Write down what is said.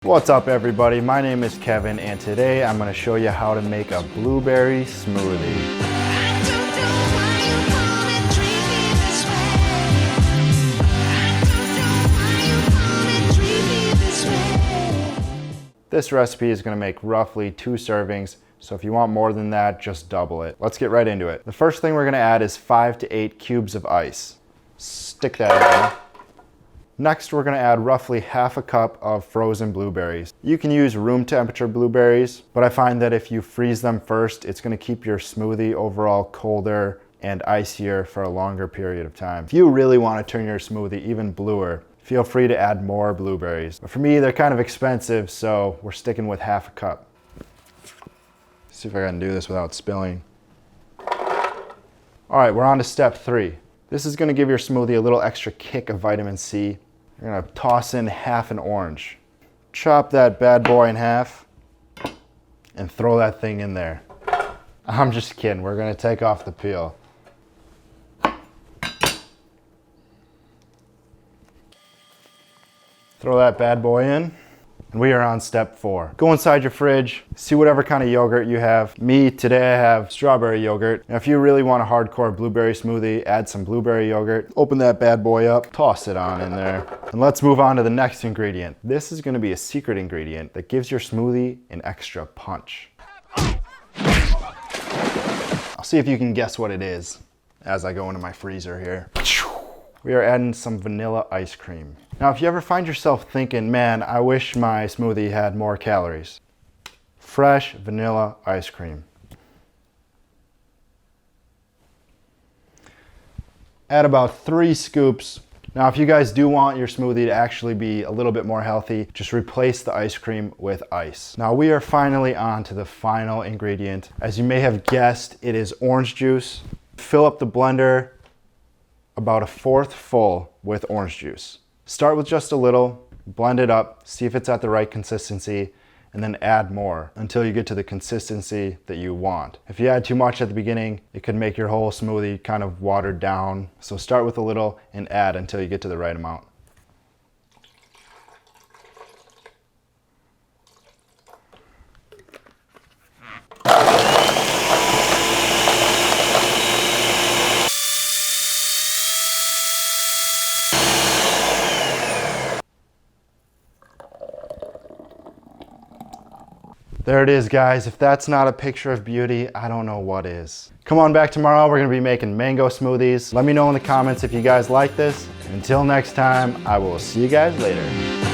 What's up everybody, my name is Kevin and today I'm going to show you how to make a blueberry smoothie. This recipe is going to make roughly 2 servings, so if you want more than that, just double it. Let's get right into it. The first thing we're going to add is 5 to 8 cubes of ice. Stick that in. Next, we're going to add roughly half a cup of frozen blueberries. You can use room temperature blueberries, but I find that if you freeze them first, it's going to keep your smoothie overall colder and icier for a longer period of time. If you really want to turn your smoothie even bluer, feel free to add more blueberries. But for me, they're kind of expensive, so we're sticking with half a cup. Let's see if I can do this without spilling. All right, we're on to step 3. This is going to give your smoothie a little extra kick of vitamin C. You're going to toss in half an orange. Chop that bad boy in half and throw that thing in there. I'm just kidding, we're going to take off the peel. Throw that bad boy in, and we are on step 4. Go inside your fridge, see whatever kind of yogurt you have. Me, today I have strawberry yogurt. Now if you really want a hardcore blueberry smoothie, add some blueberry yogurt. Open that bad boy up, toss it on in there. And let's move on to the next ingredient. This is going to be a secret ingredient that gives your smoothie an extra punch. I'll see if you can guess what it is as I go into my freezer here. We are adding some vanilla ice cream. Now, if you ever find yourself thinking, man, I wish my smoothie had more calories, fresh vanilla ice cream. Add about 3 scoops. Now, if you guys do want your smoothie to actually be a little bit more healthy, just replace the ice cream with ice. Now, we are finally on to the final ingredient. As you may have guessed, it is orange juice. Fill up the blender about 1/4 full with orange juice. Start with just a little, blend it up, see if it's at the right consistency, and then add more until you get to the consistency that you want. If you add too much at the beginning, it could make your whole smoothie kind of watered down. So start with a little and add until you get to the right amount. There it is, guys. If that's not a picture of beauty, I don't know what is. Come on back tomorrow. We're going to be making mango smoothies. Let me know in the comments if you guys like this. And until next time, I will see you guys later.